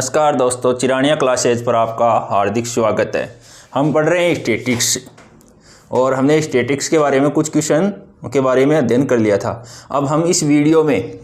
नमस्कार दोस्तों, चिरानिया क्लासेज पर आपका हार्दिक स्वागत है। हम पढ़ रहे हैं स्टैटिक्स और हमने स्टैटिक्स के बारे में कुछ क्वेश्चन के बारे में अध्ययन कर लिया था। अब हम इस वीडियो में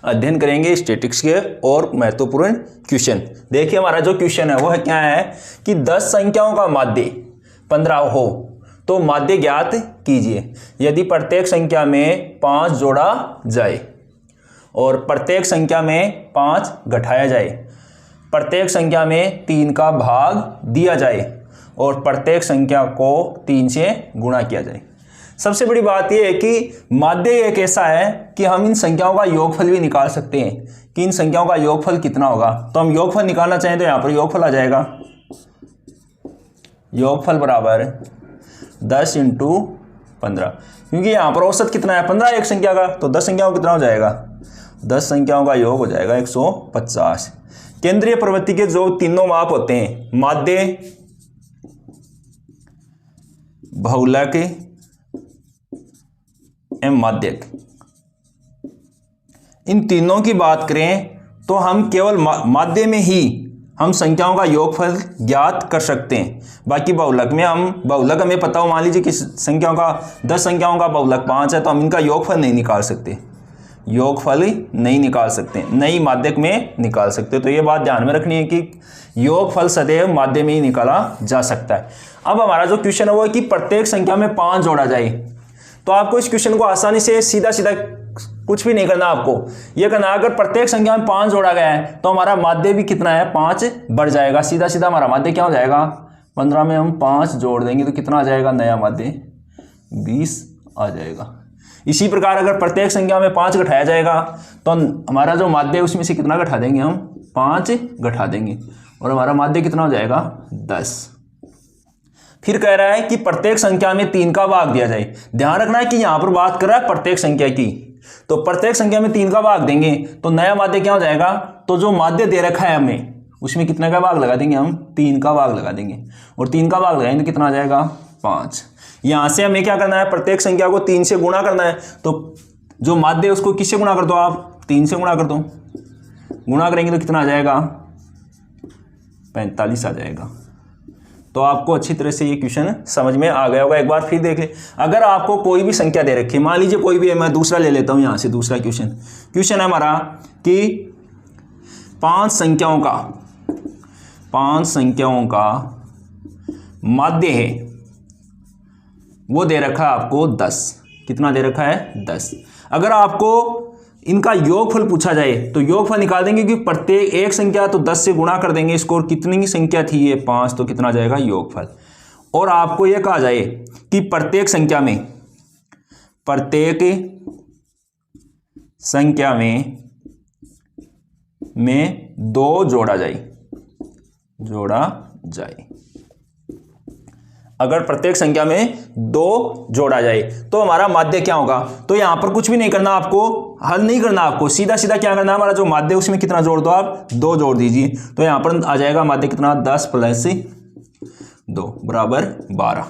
अध्ययन करेंगे स्टैटिक्स के और महत्वपूर्ण क्वेश्चन। देखिए हमारा जो क्वेश्चन है वो है क्या है कि 10 संख्याओं का माध्य 15 हो तो माध्य ज्ञात कीजिए यदि प्रत्येक संख्या में 5 जोड़ा जाए और प्रत्येक संख्या में 5 घटाया जाए, प्रत्येक संख्या में 3 का भाग दिया जाए और प्रत्येक संख्या को 3 से गुणा किया जाए। सबसे बड़ी बात यह है कि माध्य एक ऐसा है कि हम इन संख्याओं का योगफल भी निकाल सकते हैं कि इन संख्याओं का योगफल कितना होगा। तो हम योगफल निकालना चाहें तो यहाँ पर योगफल आ जाएगा, योगफल बराबर 10 × 15, क्योंकि यहाँ पर औसत कितना है 15 एक संख्या का, तो 10 संख्याओं कितना हो जाएगा, 10 संख्याओं का योग हो जाएगा 150। केंद्रीय प्रवृत्ति के जो तीनों माप होते हैं माध्य, बहुलक एवं माध्यक, इन तीनों की बात करें तो हम केवल माध्य में ही हम संख्याओं का योगफल ज्ञात कर सकते हैं। बाकी बहुलक में बहुलक हमें पता हो, मान लीजिए कि संख्याओं का 10 संख्याओं का बहुलक 5 है तो हम इनका योगफल नहीं निकाल सकते, योगफल नहीं निकाल सकते, नहीं माध्यक में निकाल सकते। तो ये बात ध्यान में रखनी है कि योगफल सदैव माध्य में ही निकाला जा सकता है। अब हमारा जो क्वेश्चन है वो है कि प्रत्येक संख्या में 5 जोड़ा जाए। तो आपको इस क्वेश्चन को आसानी से सीधा सीधा कुछ भी नहीं करना, आपको यह करना है अगर प्रत्येक संख्या में 5 जोड़ा गया है तो हमारा माध्य भी कितना है 5 बढ़ जाएगा। सीधा सीधा हमारा माध्य क्या हो जाएगा, 15 में हम 5 जोड़ देंगे तो कितना आ जाएगा, नया माध्य 20 आ जाएगा। इसी प्रकार अगर प्रत्येक संख्या में 5 घटाया जाएगा तो हमारा जो माध्य है उसमें से कितना घटा देंगे, हम 5 घटा देंगे और हमारा माध्य कितना हो जाएगा 10। फिर कह रहा है कि प्रत्येक संख्या में 3 का भाग दिया जाए। ध्यान रखना है कि यहां पर बात कर रहा है प्रत्येक संख्या की, तो प्रत्येक संख्या में 3 का भाग देंगे तो नया माध्य क्या हो जाएगा, तो जो माध्य दे रखा है हमें उसमें कितने का भाग लगा देंगे, हम 3 का भाग लगा देंगे और 3 का भाग लगाएंगे तो कितना आ जाएगा 5। यहां से हमें क्या करना है, प्रत्येक संख्या को 3 से गुणा करना है। तो जो माध्य है उसको किससे गुणा कर दो, आप 3 से गुणा कर दो, गुणा करेंगे तो कितना आ जाएगा 45 आ जाएगा। तो आपको अच्छी तरह से ये क्वेश्चन समझ में आ गया होगा। एक बार फिर देख ले, अगर आपको कोई भी संख्या दे रखी है, मान लीजिए कोई भी है, मैं दूसरा ले लेता हूं यहां से, दूसरा क्वेश्चन है हमारा कि 5 संख्याओं का माध्य है, वो दे रखा है आपको 10। कितना दे रखा है 10। अगर आपको इनका योगफल पूछा जाए तो योगफल निकाल देंगे कि प्रत्येक एक संख्या तो 10 से गुणा कर देंगे इसको, और कितनी संख्या थी ये 5, तो कितना जाएगा योगफल। और आपको यह कहा जाए कि प्रत्येक संख्या में 2 जोड़ा जाए। अगर प्रत्येक संख्या में 2 जोड़ा जाए तो हमारा माध्य क्या होगा। तो यहां पर कुछ भी नहीं करना, आपको हल नहीं करना, आपको सीधा सीधा क्या करना है, हमारा जो माध्य उसमें कितना जोड़ दो, आप 2 जोड़ दीजिए। तो यहां पर आ जाएगा माध्य कितना, 10 + 2 बराबर 12।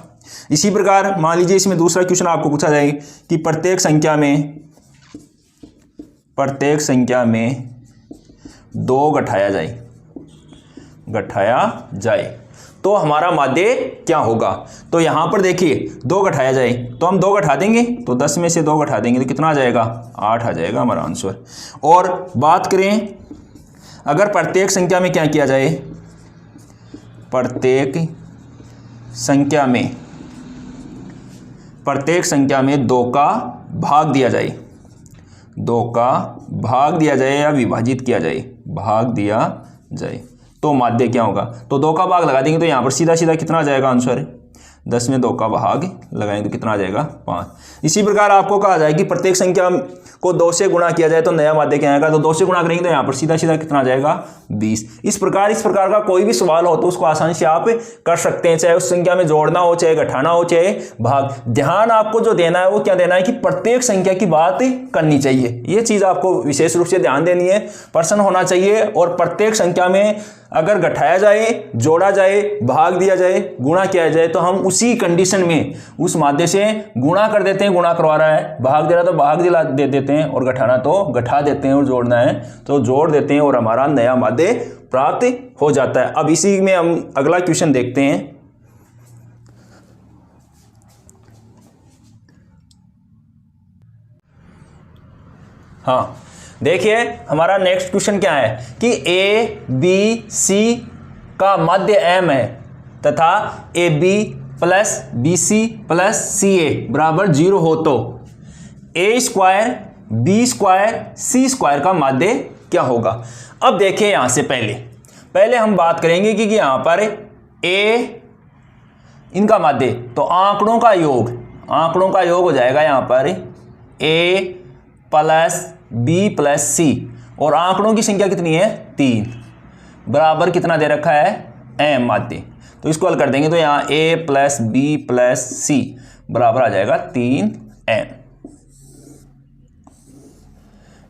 इसी प्रकार मान लीजिए इसमें दूसरा क्वेश्चन आपको पूछा जाए कि प्रत्येक संख्या में 2 घटाया जाए तो हमारा माध्य क्या होगा। तो यहां पर देखिए 2 घटाया जाए तो हम 2 घटा देंगे, तो 10 में से 2 घटा देंगे तो कितना आ जाएगा 8 आ जाएगा हमारा आंसर। और बात करें अगर प्रत्येक संख्या में क्या किया जाए, प्रत्येक संख्या में 2 का भाग दिया जाए, 2 का भाग दिया जाए या विभाजित किया जाए, भाग दिया जाए तो माध्य क्या होगा। तो 2 का भाग लगा देंगे तो यहां पर सीधा सीधा कितना आ जाएगा आंसर, 10 में 2 का भाग लगाएंगे तो कितना आ जाएगा 5। इसी प्रकार आपको कहा जाए कि प्रत्येक संख्या को 2 से गुणा किया जाए तो नया माध्य क्या आएगा, तो 2 से गुणा करेंगे तो यहाँ पर सीधा सीधा कितना आ जाएगा 20। इस प्रकार का कोई भी सवाल हो तो उसको आसानी से आप कर सकते हैं, चाहे उस संख्या में जोड़ना हो, चाहे घटाना हो, चाहे भाग। ध्यान आपको जो देना है वो क्या देना है कि प्रत्येक संख्या की बात करनी चाहिए। ये चीज आपको विशेष रूप से ध्यान देनी है, प्रश्न होना चाहिए। और प्रत्येक संख्या में अगर घटाया जाए, जोड़ा जाए, भाग दिया जाए, गुणा किया जाए तो हम उसी कंडीशन में उस माध्य से गुणा कर देते हैं, गुणा करवा रहा है, भाग दे रहा तो भाग दिला दे देते हैं, और घटाना तो घटा देते हैं, और जोड़ना है तो जोड़ देते हैं, और हमारा नया माध्य प्राप्त हो जाता है। अब इसी में हम अगला क्वेश्चन देखते हैं। हाँ देखिए हमारा नेक्स्ट क्वेश्चन क्या है कि ए बी सी का माध्य m है तथा a b plus b c plus c a बराबर 0 हो तो a square b square c square का माध्य क्या होगा। अब देखिए यहां से पहले हम बात करेंगे कि यहां पर ए इनका माध्य, तो आंकड़ों का योग हो जाएगा यहां पर ए प्लस बी प्लस सी, और आंकड़ों की संख्या कितनी है 3, बराबर कितना दे रखा है m माध्य। तो इसको हल कर देंगे तो यहाँ a plus b plus c बराबर आ जाएगा 3m।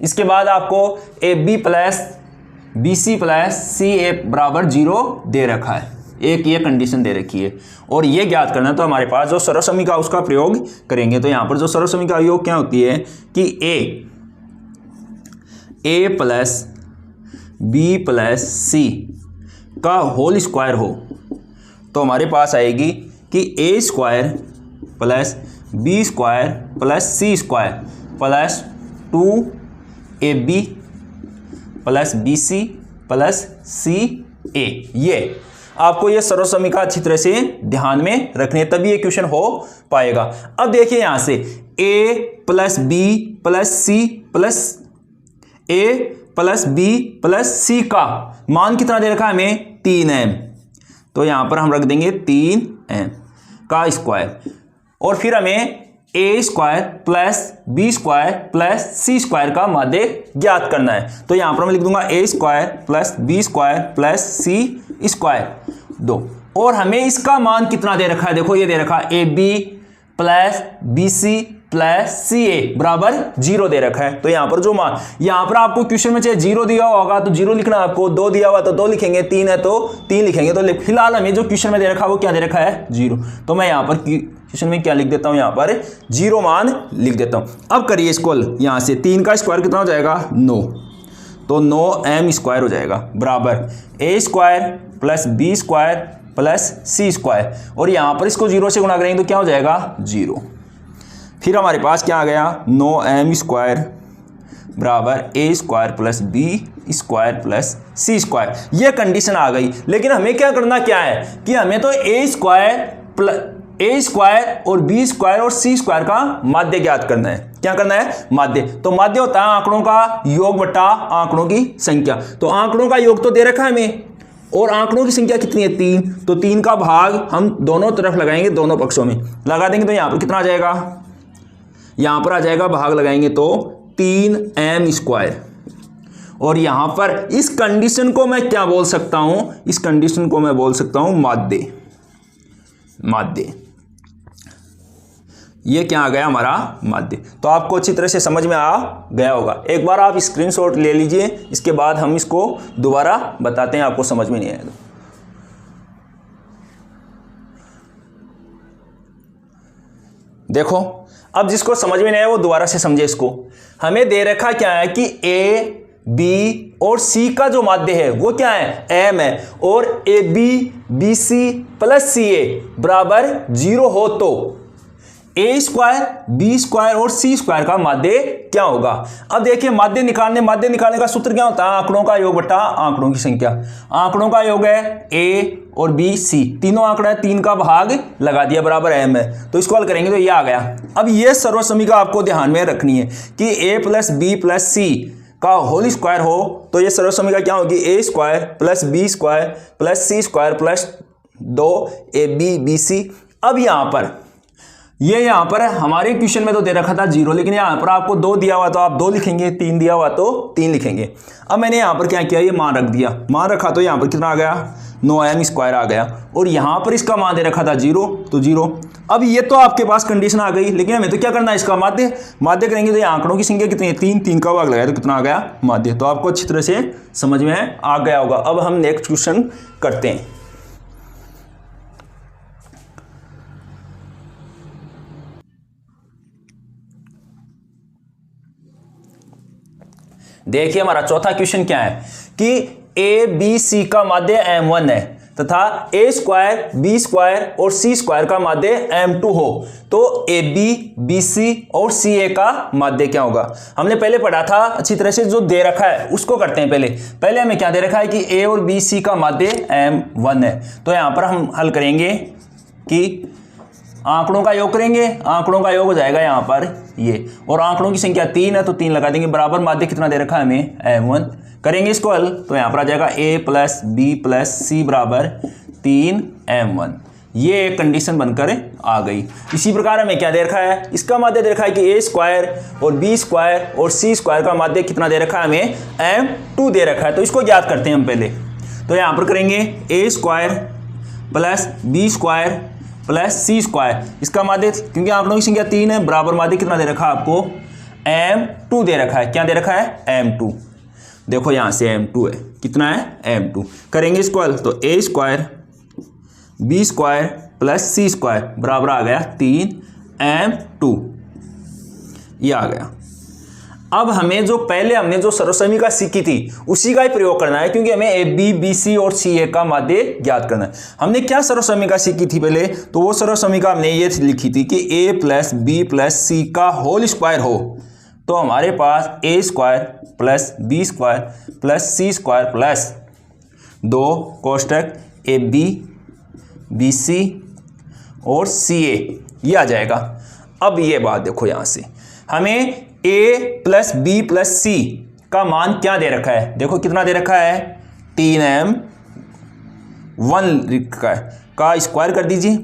इसके बाद आपको a b plus b c plus c a बराबर 0 दे रखा है, एक ये कंडीशन दे रखी है, और ये ज्ञात करना तो हमारे पास जो सर्वसमीका उसका प्रयोग करेंगे। तो यहाँ पर जो सर्वसमीका योग क्या होती है कि a plus b plus c का होल स्क्वायर हो तो हमारे पास आएगी कि a square plus b square plus c square plus 2ab plus b c plus c a. ये आपको ये सर्वसमीका अच्छी तरह से ध्यान में रखने, तभी ये क्वेश्चन हो पाएगा। अब देखिए यहां से a plus b plus c plus a plus b plus c का मान कितना दे रखा है हमें 3m, तो यहां पर हम रख देंगे 3m का स्क्वायर, और फिर हमें a square plus b square plus c square का माध्य ज्ञात करना है। तो यहां पर मैं लिख दूंगा a square plus b square plus c square 2, और हमें इसका मान कितना दे रखा है, देखो ये दे रखा है a b plus b c plus c a बराबर 0 दे रखा है। तो यहां पर जो मान, यहां पर आपको क्वेश्चन में चाहे 0 दिया होगा तो 0 लिखना, आपको 2 दिया हुआ तो 2 लिखेंगे, 3 है तो 3 लिखेंगे। तो फिलहाल हमें जो क्वेश्चन में दे रखा है वो क्या दे रखा है 0, तो मैं यहां पर क्वेश्चन में क्या लिख देता हूं, यहां पर 0 मान लिख देता हूं। अब करिए इसको, यहां से 3 का स्क्वायर कितना हो जाएगा 9, तो 9m स्क्वायर हो जाएगा बराबर a square plus b square plus c square, और यहां पर इसको 0 से गुणा करेंगे तो क्या हो जाएगा 0। फिर हमारे पास क्या आ गया 9m स्क्वायर बराबर a square plus b square plus c square. ये कंडीशन आ गई, लेकिन हमें क्या करना क्या है कि हमें तो ए स्क्वायर और बी स्क्वायर और सी स्क्वायर का माध्य ज्ञात करना है। क्या करना है माध्य, तो माध्य होता है आंकड़ों का योग बटा आंकड़ों की संख्या। तो आंकड़ों का योग तो दे रखा है हमें, और आंकड़ों की संख्या कितनी है 3, तो 3 का भाग हम दोनों तरफ लगाएंगे, दोनों पक्षों में लगा देंगे, तो यहां पर कितना आ जाएगा, यहां पर आ जाएगा भाग लगाएंगे तो 3m स्क्वायर, और यहां पर इस कंडीशन को मैं क्या बोल सकता हूं, इस कंडीशन को मैं बोल सकता हूं माध्य। ये क्या आ गया हमारा माध्य। तो आपको अच्छी तरह से समझ में आ गया होगा। एक बार आप स्क्रीनशॉट ले लीजिए, इसके बाद हम इसको दोबारा बताते हैं, आपको समझ में नहीं आएगा। देखो अब जिसको समझ में नहीं आया वो दोबारा से समझे इसको। हमें दे रखा क्या है कि ए बी और सी का जो माध्य है वो क्या है m है, और A B c plus c a बराबर 0 हो तो ए स्क्वायर बी स्क्वायर और सी स्क्वायर का माध्य क्या होगा। अब देखिए माध्य निकालने का सूत्र क्या होता है, आंकड़ों का योग बटा आंकड़ों की संख्या। आंकड़ों का योग है ए और बी सी, तीनों आंकड़ा है, 3 का भाग लगा दिया बराबर m है, तो इसको हल करेंगे तो ये आ गया। अब ये सर्वसमीका आपको ध्यान में रखनी है कि a plus b plus c का होल स्क्वायर हो तो ये सर्वसमीका क्या होगी, a square plus b square plus c square plus 2ab bc। अब यहाँ पर हमारे क्वेश्चन में तो दे रखा था 0, लेकिन यहाँ पर आपको 2 दिया हुआ तो आप 2 लिखेंगे, 3 दिया हुआ तो 3 लिखेंगे। अब मैंने यहाँ पर क्या किया, ये मान रख दिया, मान रखा तो यहाँ पर कितना आ गया 9m स्क्वायर आ गया, और यहाँ पर इसका मान दे रखा था 0 तो 0। अब ये तो आपके पास कंडीशन आ गई, लेकिन हमें तो क्या करना है, इसका माध्य करेंगे तो ये आंकड़ों की संख्या कितनी है 3 का भाग लगाया तो कितना आ गया माध्य। तो आपको अच्छी तरह से समझ में आ गया होगा। अब हम नेक्स्ट क्वेश्चन करते हैं। देखिए हमारा चौथा क्वेश्चन क्या है कि ए बी सी का माध्य m1 है तथा ए स्क्वायर बी स्क्वायर और सी स्क्वायर का माध्य m2 हो तो ए बी बी सी और सी ए का माध्य क्या होगा। हमने पहले पढ़ा था अच्छी तरह से, जो दे रखा है उसको करते हैं। पहले हमें क्या दे रखा है कि ए और बी सी का माध्य m1 है, तो यहां पर हम हल करेंगे कि आंकड़ों का योग करेंगे, आंकड़ों का योग हो जाएगा यहाँ पर ये, और आंकड़ों की संख्या 3 है तो 3 लगा देंगे, बराबर माध्य कितना दे रखा है हमें m1। करेंगे इसको हल तो यहाँ पर आ जाएगा a plus b plus c बराबर 3m1। ये एक कंडीशन बनकर आ गई। इसी प्रकार हमें क्या दे रखा है, इसका माध्य दे रखा है कि ए स्क्वायर और बी स्क्वायर और सी स्क्वायर का माध्य कितना दे रखा है हमें m2 दे रखा है, तो इसको ज्ञात करते हैं हम पहले। तो यहाँ पर करेंगे a square plus b square plus c square, इसका माध्य क्योंकि आप लोगों की संख्या 3 है, बराबर माध्य कितना दे रखा है आपको m2 दे रखा है। क्या दे रखा है m2, देखो यहां से m2 है, कितना है m2। करेंगे इसको हल तो a square b square plus c square बराबर आ गया 3m2, ये आ गया। अब हमें जो पहले हमने जो सर्वसमीका सीखी थी उसी का ही प्रयोग करना है, क्योंकि हमें ए बी बी सी और सी ए का माध्य ज्ञात करना है। हमने क्या सर्वसमीका सीखी थी पहले, तो वो सर्वसमीका हमने ये लिखी थी कि a plus b plus c का होल स्क्वायर हो तो हमारे पास a square plus b square plus c square plus 2 कोष्टक ए बी बी सी और सी ए, ये आ जाएगा। अब ये बात देखो, यहाँ से हमें a plus b plus c का मान क्या दे रखा है, देखो कितना दे रखा है 3m1 लिखा है, का स्क्वायर कर दीजिए।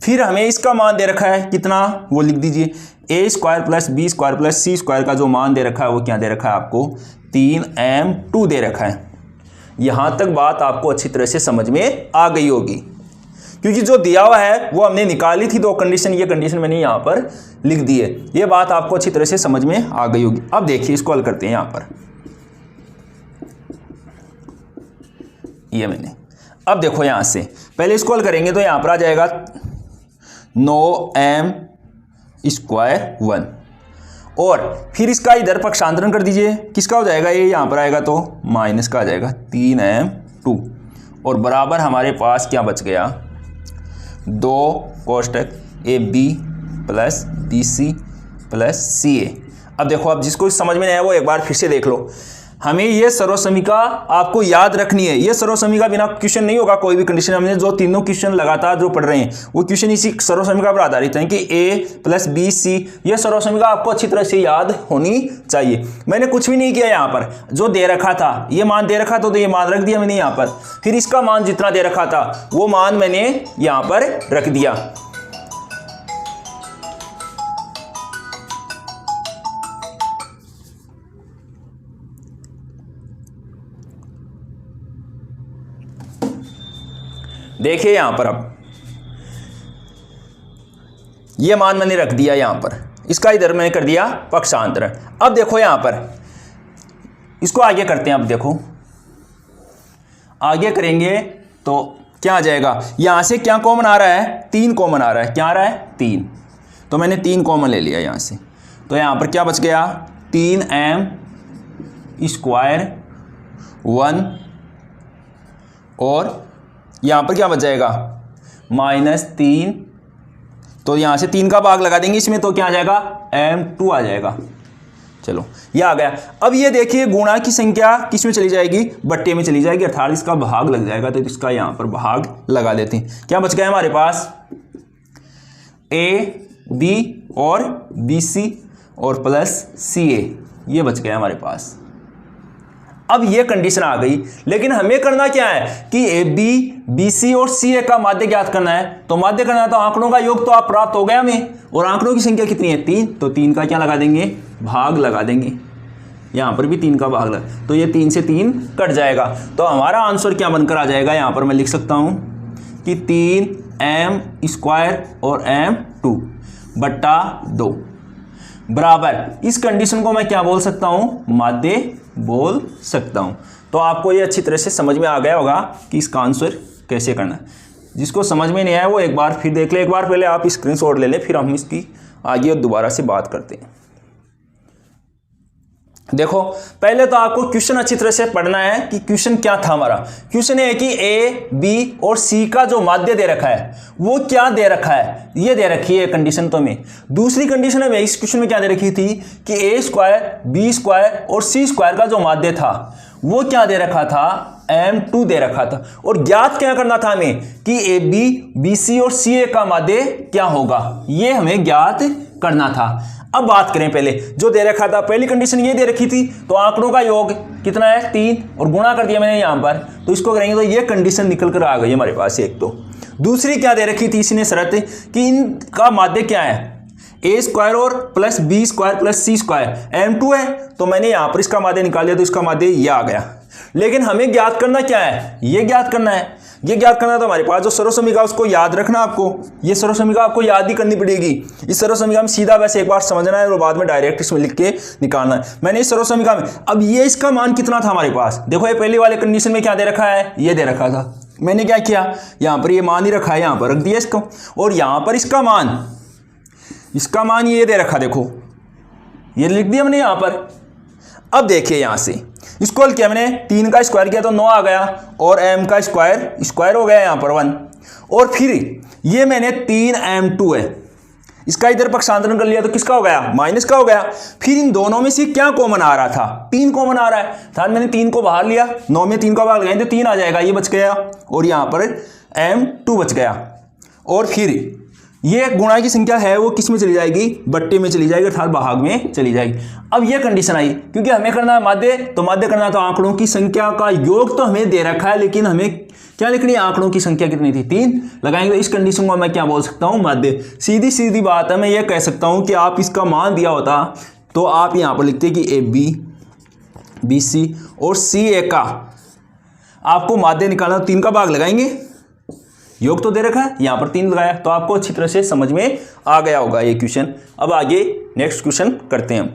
फिर हमें इसका मान दे रखा है कितना, वो लिख दीजिए a square plus b square plus c square का जो मान दे रखा है वो क्या दे रखा है आपको 3m2 दे रखा है। यहां तक बात आपको अच्छी तरह से समझ में आ गई होगी, क्योंकि जो दिया हुआ है वो हमने निकाली थी 2 कंडीशन, ये कंडीशन मैंने यहाँ पर लिख दी है। ये बात आपको अच्छी तरह से समझ में आ गई होगी। अब देखिए इसको हल करते हैं। यहाँ पर ये मैंने, अब देखो यहाँ से पहले इसको हल करेंगे तो यहाँ पर आ जाएगा 9m स्क्वायर 1, और फिर इसका इधर पक्षांतरण कर दीजिए, किसका हो जाएगा ये, यहाँ पर आएगा तो माइनस का आ जाएगा 3m2, और बराबर हमारे पास क्या बच गया 2 कोष्टक a b plus b c plus c a. अब देखो, अब जिसको समझ में नहीं आया वो एक बार फिर से देख लो। हमें ये सर्वसमीका आपको याद रखनी है, ये सर्वसमीका बिना क्वेश्चन नहीं होगा कोई भी कंडीशन। हमने जो तीनों क्वेश्चन लगातार जो पढ़ रहे हैं वो क्वेश्चन इसी सर्वसमीका पर आधारित है कि ए प्लस बी सी, ये सर्वसमीका आपको अच्छी तरह से याद होनी चाहिए। मैंने कुछ भी नहीं किया, यहाँ पर जो दे रखा था ये मान दे रखा तो ये मान रख दिया मैंने यहाँ पर, फिर इसका मान जितना दे रखा था वो मान मैंने यहाँ पर रख दिया। देखिए यहां पर अब ये मान मैंने रख दिया यहां पर, इसका इधर मैंने कर दिया पक्षांतरण। अब देखो यहां पर इसको आगे करते हैं। अब देखो आगे करेंगे तो क्या आ जाएगा, यहां से क्या कॉमन आ रहा है 3 कॉमन आ रहा है। क्या आ रहा है 3, तो मैंने 3 कॉमन ले लिया यहां से, तो यहां पर क्या बच गया 3m स्क्वायर 1, और यहाँ पर क्या बच जाएगा -3, तो यहाँ से 3 का भाग लगा देंगे इसमें तो क्या आ जाएगा m2 आ जाएगा। चलो ये आ गया। अब ये देखिए गुणा की संख्या किस में चली जाएगी, बट्टे में चली जाएगी, अर्थात इसका भाग लग जाएगा, तो इसका यहाँ पर भाग लगा देते हैं। क्या बच गया हमारे पास a b और बी सी और प्लस सी ए, ये बच गया हमारे पास। अब ये कंडीशन आ गई, लेकिन हमें करना क्या है कि ए बी बी सी और सी ए का माध्य ज्ञात करना है। तो माध्य करना है तो आंकड़ों का योग तो आप प्राप्त हो गया हमें, और आंकड़ों की संख्या कितनी है 3, तो 3 का क्या लगा देंगे भाग लगा देंगे। यहाँ पर भी 3 का भाग लगा, तो ये 3 से 3 कट जाएगा, तो हमारा आंसर क्या बनकर आ जाएगा, यहाँ पर मैं लिख सकता हूँ कि 3m स्क्वायर और m2 बट्टा 2 बराबर, इस कंडीशन को मैं क्या बोल सकता हूं माध्य बोल सकता हूं। तो आपको ये अच्छी तरह से समझ में आ गया होगा कि इसका आंसर कैसे करना है। जिसको समझ में नहीं आया वो एक बार फिर देख ले, एक बार पहले आप स्क्रीनशॉट ले लें, फिर हम इसकी आगे दोबारा से बात करते हैं। देखो पहले तो आपको क्वेश्चन अच्छी तरह से पढ़ना है कि क्वेश्चन क्या था हमारा। क्वेश्चन है कि ए, बी और सी का जो माध्य दे रखा है वो क्या दे रखा है, ये दे रखी है कंडीशन तो हमें। दूसरी कंडीशन हमें इस क्वेश्चन में क्या दे रखी थी कि ए स्क्वायर, बी स्क्वायर और सी स्क्वायर का जो माध्य था वो क्या दे रखा था, m2 दे रखा था। और ज्ञात क्या करना था हमें कि ए बी, बी सी और सी ए का माध्य क्या होगा, ये हमें ज्ञात करना था। अब बात करें पहले जो दे रखा था, पहली कंडीशन ये दे रखी थी तो आंकड़ों का योग कितना है 3 और गुणा कर दिया मैंने यहाँ पर, तो इसको करेंगे तो ये कंडीशन निकल कर आ गई हमारे पास एक। तो दूसरी क्या दे रखी थी इसने शर्त कि इनका माध्य क्या है, ए स्क्वायर और plus b square plus c square m2 है, तो मैंने यहाँ पर इसका माध्य निकाल लिया तो इसका माध्य ये आ गया। लेकिन हमें ज्ञात करना क्या है, ये ज्ञात करना है। ये ज्ञात करना तो हमारे पास जो सर्वसमीका उसको याद रखना आपको, ये सर्वसमीका आपको याद ही करनी पड़ेगी। इस सर्वसमीका में सीधा वैसे एक बार समझना है और बाद में डायरेक्ट इसमें लिख के निकालना है। मैंने इस सर्वसमीका में अब ये इसका मान कितना था हमारे पास, देखो ये पहले वाले कंडीशन में क्या दे रखा है, ये दे रखा था। मैंने क्या किया, यहाँ पर ये मान ही रखा है, यहाँ पर रख दिया इसको, और यहाँ पर इसका मान ये दे रखा, देखो ये लिख दिया मैंने यहाँ पर। अब देखिए यहाँ से इसको हल किया मैंने, 3 का स्क्वायर किया तो 9 आ गया और m का स्क्वायर हो गया यहाँ पर 1, और फिर ये मैंने 3m2 है इसका इधर पक्षांतरण कर लिया तो किसका हो गया, माइनस का हो गया। फिर इन दोनों में से क्या कॉमन आ रहा था, 3 कॉमन आ रहा है था, मैंने 3 को बाहर लिया, 9 में 3 का भाग लगाएंगे तो 3 आ जाएगा, ये बच गया और यहाँ पर m2 बच गया। और फिर ये गुणा की संख्या है वो किस में चली जाएगी, बट्टे में चली जाएगी अर्थात भाग में चली जाएगी। अब ये कंडीशन आई क्योंकि हमें करना है माध्य, तो माध्य करना तो आंकड़ों की संख्या का योग तो हमें दे रखा है, लेकिन हमें क्या लिखनी है, आंकड़ों की संख्या कितनी थी 3 लगाएंगे तो इस कंडीशन को मैं क्या बोल सकता हूँ, माध्य। सीधी सीधी बात है, मैं ये कह सकता हूँ कि आप इसका मान दिया होता तो आप यहाँ पर लिखते कि ए बी, बी सी और सी ए का आपको माध्य निकालना, 3 का भाग लगाएंगे, योग तो दे रखा है, यहाँ पर 3 लगाया तो आपको अच्छी तरह से समझ में आ गया होगा ये क्वेश्चन। अब आगे नेक्स्ट क्वेश्चन करते हैं हम।